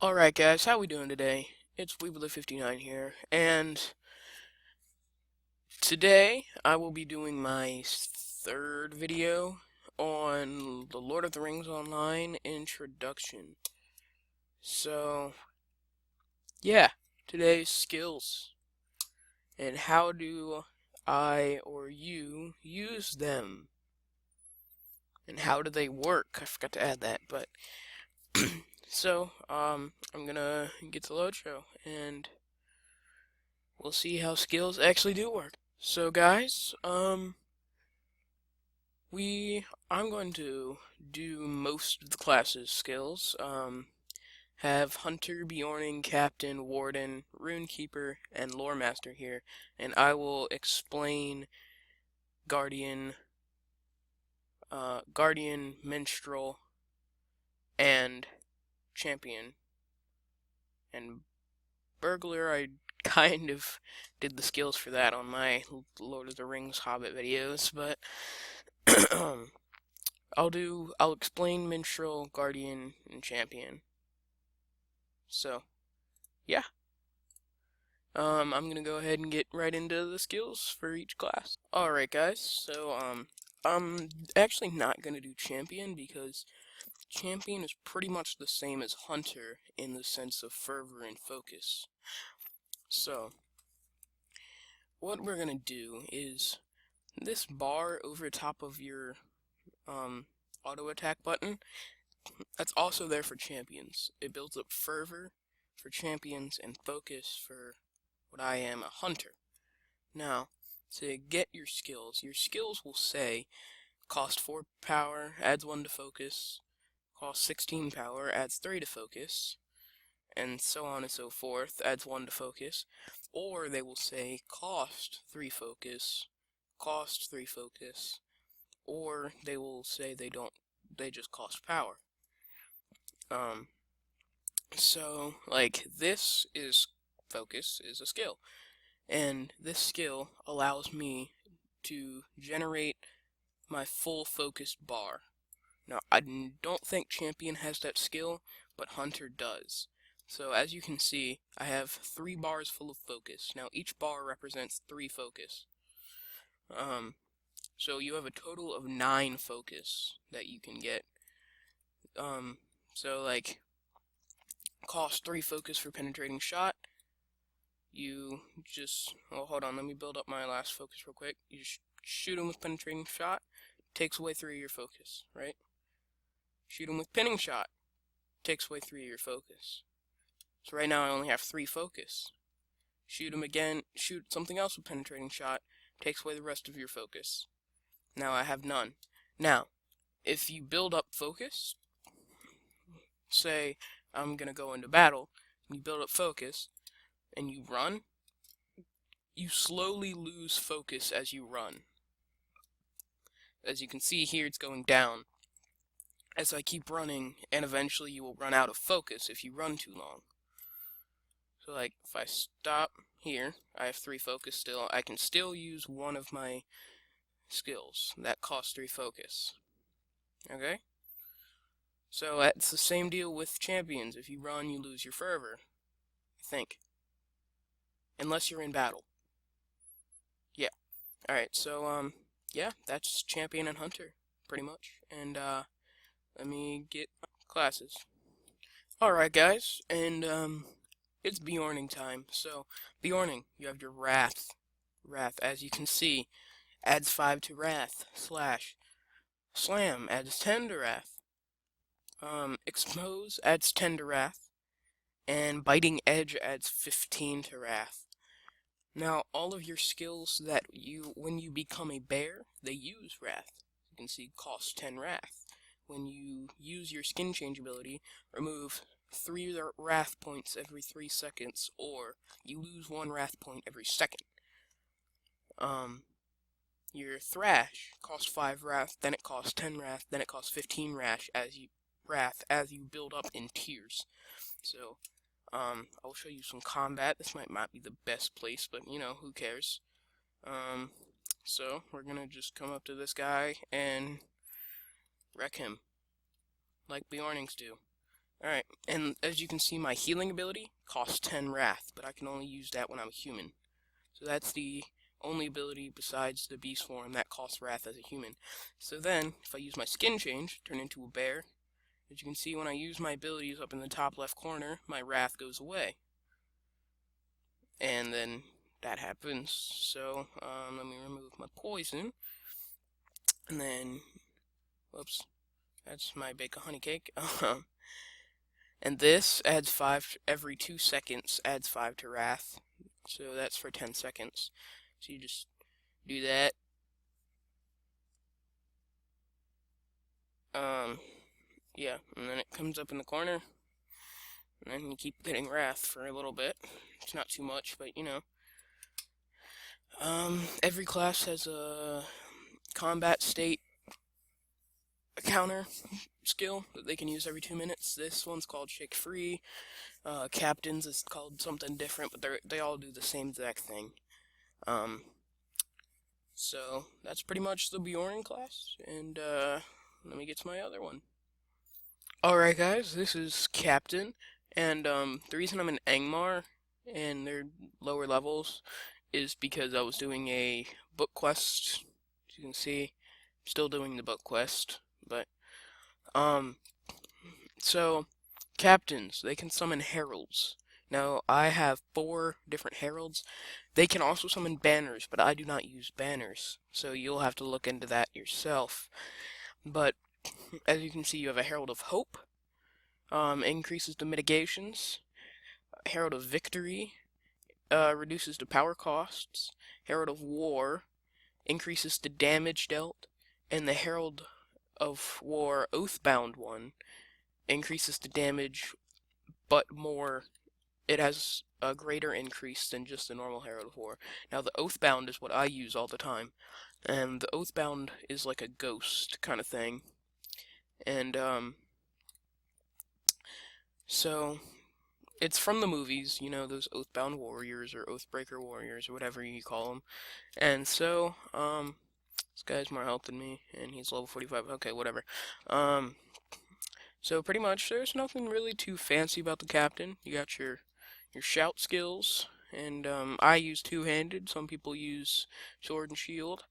Alright guys, how we doing today? It's Weebler59 here, and today I will be doing my third video on the Lord of the Rings Online introduction. So, yeah, today's skills, and how do I or you use them, and how do they work? I forgot to add that, but so, I'm gonna get to LOTRO, and we'll see how skills actually do work. So guys, I'm going to do most of the class's skills. Have Hunter, Beorning, Captain, Warden, Runekeeper, and Loremaster here, and I will explain Guardian, Guardian, Minstrel, and Champion. And Burglar, I kind of did the skills for that on my Lord of the Rings Hobbit videos, but I'll explain Minstrel, Guardian, and Champion. So, yeah. I'm gonna go ahead and get right into the skills for each class. Alright guys, so, I'm actually not gonna do Champion because Champion is pretty much the same as Hunter in the sense of fervor and focus. So, what we're gonna do is this bar over top of your, auto attack button, that's also there for champions. It builds up fervor for champions and focus for what I am, a hunter. Now, to get your skills will say cost 4 power, adds 1 to focus, cost 16 power, adds 3 to focus, and so on and so forth, adds 1 to focus. Or they will say cost 3 focus, cost 3 focus, or they will say they just cost power. So, like, this is focus is a skill, and this skill allows me to generate my full focused bar. Now, I don't think Champion has that skill, but Hunter does. So, as you can see, I have 3 bars full of focus. Now, each bar represents 3 focus. So you have a total of 9 focus that you can get. So, like, cost 3 focus for penetrating shot. You just, well, hold on, let me build up my last focus real quick. You just shoot him with penetrating shot, takes away 3 of your focus, right? Shoot him with pinning shot, takes away 3 of your focus. So right now I only have 3 focus. Shoot him again, shoot something else with penetrating shot, takes away the rest of your focus. Now I have none. Now, if you build up focus, say I'm gonna go into battle, and you build up focus, and you run, you slowly lose focus as you run. As you can see here, it's going down as I keep running, and eventually you will run out of focus if you run too long. So, like, if I stop here, I have 3 focus still. I can still use one of my skills that costs 3 focus. Okay? So that's the same deal with champions. If you run, you lose your fervor, I think. Unless you're in battle. Yeah. Alright, so, yeah, that's champion and hunter, pretty much. And, let me get classes. Alright, guys, and, it's Beorning time. So, Beorning, you have your Wrath. Wrath, as you can see, adds 5 to Wrath. Slash. Slam adds 10 to Wrath. Expose adds 10 to Wrath. And Biting Edge adds 15 to Wrath. Now, all of your skills that when you become a bear, they use Wrath. You can see cost 10 Wrath. When you use your skin change ability, remove 3 Wrath points every 3 seconds, or you lose 1 Wrath point every second. Your Thrash costs 5 Wrath, then it costs 10 Wrath, then it costs 15 Wrath as you build up in tiers. So, I'll show you some combat. This might not be the best place, but, you know, who cares? So, we're gonna just come up to this guy and wreck him. Like Beornings do. Alright, and as you can see, my healing ability costs 10 wrath, but I can only use that when I'm a human. So that's the only ability besides the beast form that costs wrath as a human. So then, if I use my skin change, turn into a bear, as you can see, when I use my abilities up in the top left corner, my wrath goes away. And then that happens. So, let me remove my poison. And then, whoops, that's my bake a honey cake. And this adds 5 every 2 seconds, adds 5 to wrath. So that's for 10 seconds. So you just do that. Yeah, and then it comes up in the corner. And then you keep getting wrath for a little bit. It's not too much, but you know. Every class has a combat state counter skill that they can use every 2 minutes. This one's called Shake Free. Captains is called something different, but they all do the same exact thing. So that's pretty much the Bjorn class, and let me get to my other one. Alright guys, this is Captain, and the reason I'm an Angmar and they're lower levels is because I was doing a book quest. As you can see, I'm still doing the book quest, but so captains, they can summon heralds. Now I have 4 different heralds. They can also summon banners, but I do not use banners, so you'll have to look into that yourself. But as you can see, you have a Herald of Hope, increases the mitigations. Herald of Victory, reduces the power costs. Herald of War, increases the damage dealt. And the Herald of War Oathbound one increases the damage, but more. It has a greater increase than just the normal Herald of War. Now the Oathbound is what I use all the time, and the Oathbound is like a ghost kind of thing. And so it's from the movies, you know, those Oathbound Warriors or Oathbreaker Warriors or whatever you call them. And so this guy's more health than me, and he's level 45. Okay, whatever. So pretty much there's nothing really too fancy about the captain. You got your shout skills, and I use two-handed. Some people use sword and shield.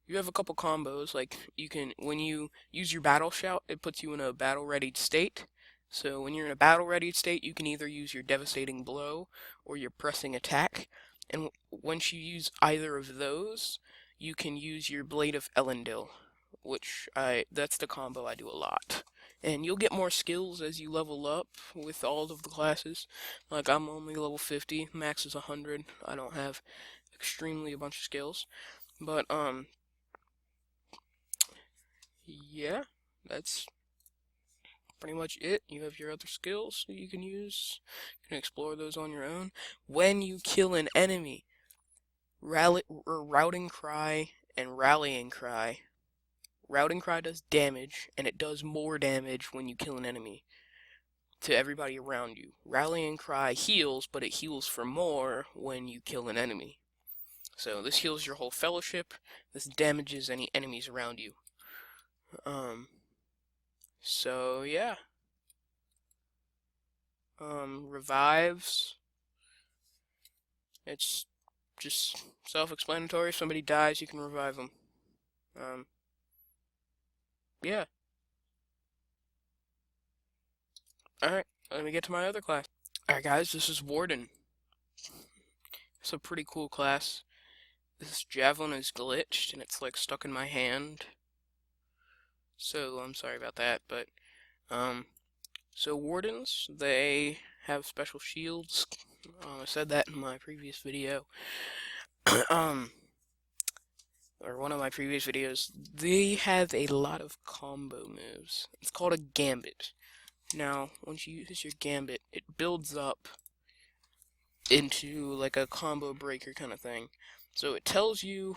You have a couple combos, like you can, when you use your battle shout, it puts you in a battle-readied state. So when you're in a battle-readied state, you can either use your devastating blow or your pressing attack. And once you use either of those, you can use your Blade of Elendil, that's the combo I do a lot. And you'll get more skills as you level up with all of the classes. Like I'm only level 50, max is 100. I don't have extremely a bunch of skills. But yeah, that's pretty much it. You have your other skills that you can use. You can explore those on your own. When you kill an enemy, Routing Cry and Rallying Cry. Routing Cry does damage, and it does more damage when you kill an enemy to everybody around you. Rallying Cry heals, but it heals for more when you kill an enemy. So this heals your whole fellowship. This damages any enemies around you. So yeah. Revives. It's just self-explanatory. If somebody dies, you can revive them. Yeah. Alright, let me get to my other class. Alright guys, this is Warden. It's a pretty cool class. This javelin is glitched and it's like stuck in my hand. So I'm sorry about that, but so wardens, they have special shields. I said that in my previous video. Or one of my previous videos. They have a lot of combo moves. It's called a gambit. Now, once you use your gambit, it builds up into like a combo breaker kind of thing. So it tells you,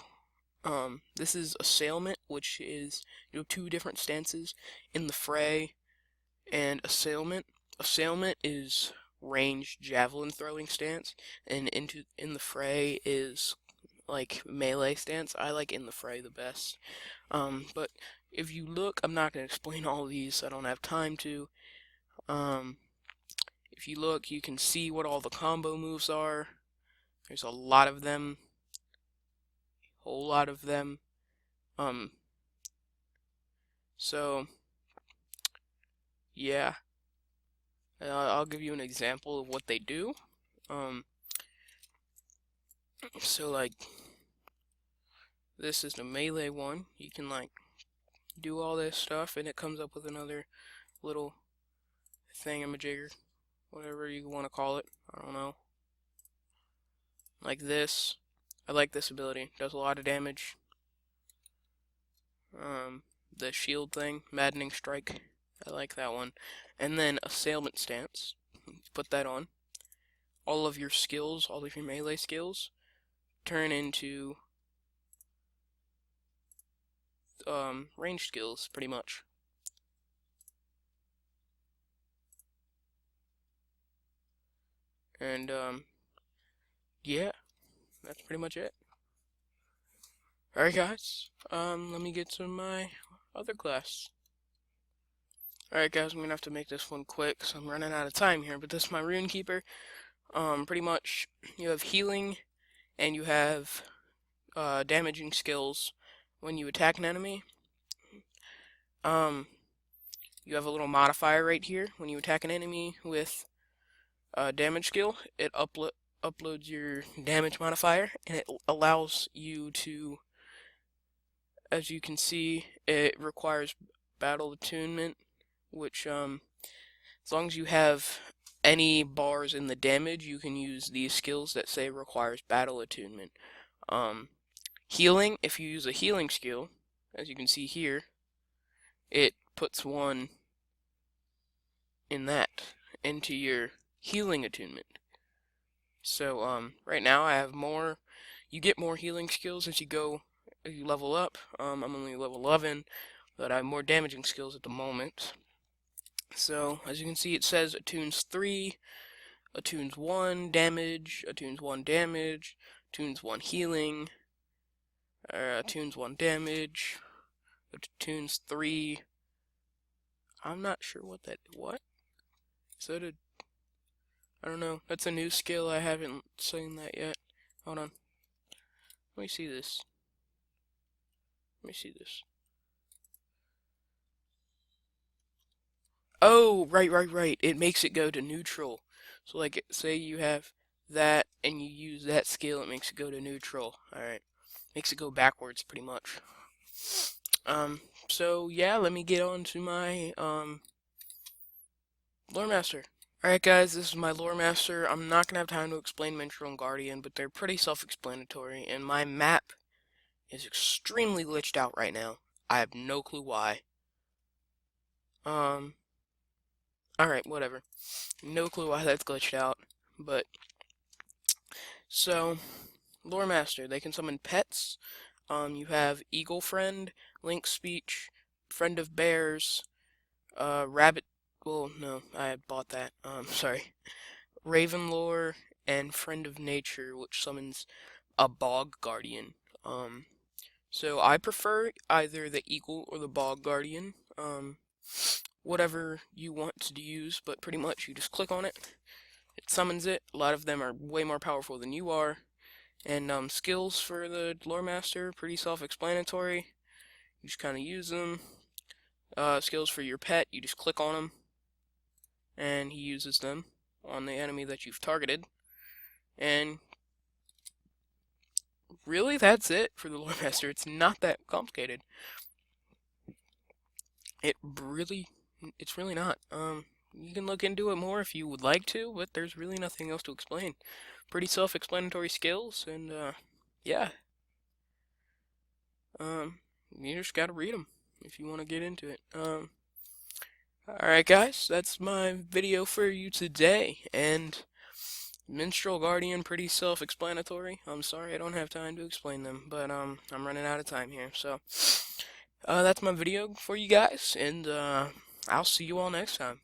this is assailment, which is, you have 2 different stances, in the fray and assailment. Assailment is ranged javelin throwing stance, and in the fray is like melee stance. I like in the fray the best. But if you look, I'm not going to explain all these, I don't have time to. If you look, you can see what all the combo moves are. There's a lot of them. Whole lot of them. So, yeah. I'll give you an example of what they do. So like, this is the melee one. You can like do all this stuff, and it comes up with another little thingamajigger, whatever you want to call it. I don't know. Like this. I like this ability. Does a lot of damage. The shield thing, Maddening Strike. I like that one. And then Assailment Stance. Put that on. All of your skills, all of your melee skills, turn into range skills, pretty much. And yeah, that's pretty much it. Alright guys, let me get to my other class. Alright guys, I'm gonna have to make this one quick, so I'm running out of time here, but this is my Runekeeper. Pretty much, you have healing, and you have damaging skills when you attack an enemy. You have a little modifier right here. When you attack an enemy with damage skill, it uploads your damage modifier, and it allows you to, as you can see, it requires battle attunement, which as long as you have any bars in the damage, you can use these skills that say requires battle attunement. Healing, if you use a healing skill, as you can see here, it puts one in that, into your healing attunement. So, right now I have more, you get more healing skills as you level up. I'm only level 11, but I have more damaging skills at the moment. So, as you can see, it says attunes 3, attunes 1 damage, attunes 1 damage, attunes 1 healing, attunes 1 damage, attunes 3. I'm not sure what? Is that I don't know. That's a new skill. I haven't seen that yet. Hold on. Let me see this. Oh, right. It makes it go to neutral. So like, say you have that and you use that skill, it makes it go to neutral. Alright. Makes it go backwards pretty much. So yeah, let me get on to my Loremaster. Alright guys, this is my Loremaster. I'm not gonna have time to explain Minstrel and Guardian, but they're pretty self-explanatory, and my map is extremely glitched out right now. I have no clue why. Alright, whatever. No clue why that's glitched out, but so Loremaster, they can summon pets. You have Eagle Friend, Link Speech, Friend of Bears, Rabbit. Well, no, I bought that. Sorry. Ravenlore and Friend of Nature, which summons a Bog Guardian. So I prefer either the Eagle or the Bog Guardian. Whatever you want to use, but pretty much you just click on it. It summons it. A lot of them are way more powerful than you are. And skills for the Loremaster, pretty self-explanatory. You just kind of use them. Skills for your pet, you just click on them, and he uses them on the enemy that you've targeted. And really, that's it for the Loremaster. It's not that complicated. It's really not. You can look into it more if you would like to, but there's really nothing else to explain. Pretty self-explanatory skills, and yeah. You just gotta read them if you want to get into it. Alright guys, that's my video for you today, and Minstrel Guardian, pretty self-explanatory. I'm sorry I don't have time to explain them, but I'm running out of time here, so that's my video for you guys, and I'll see you all next time.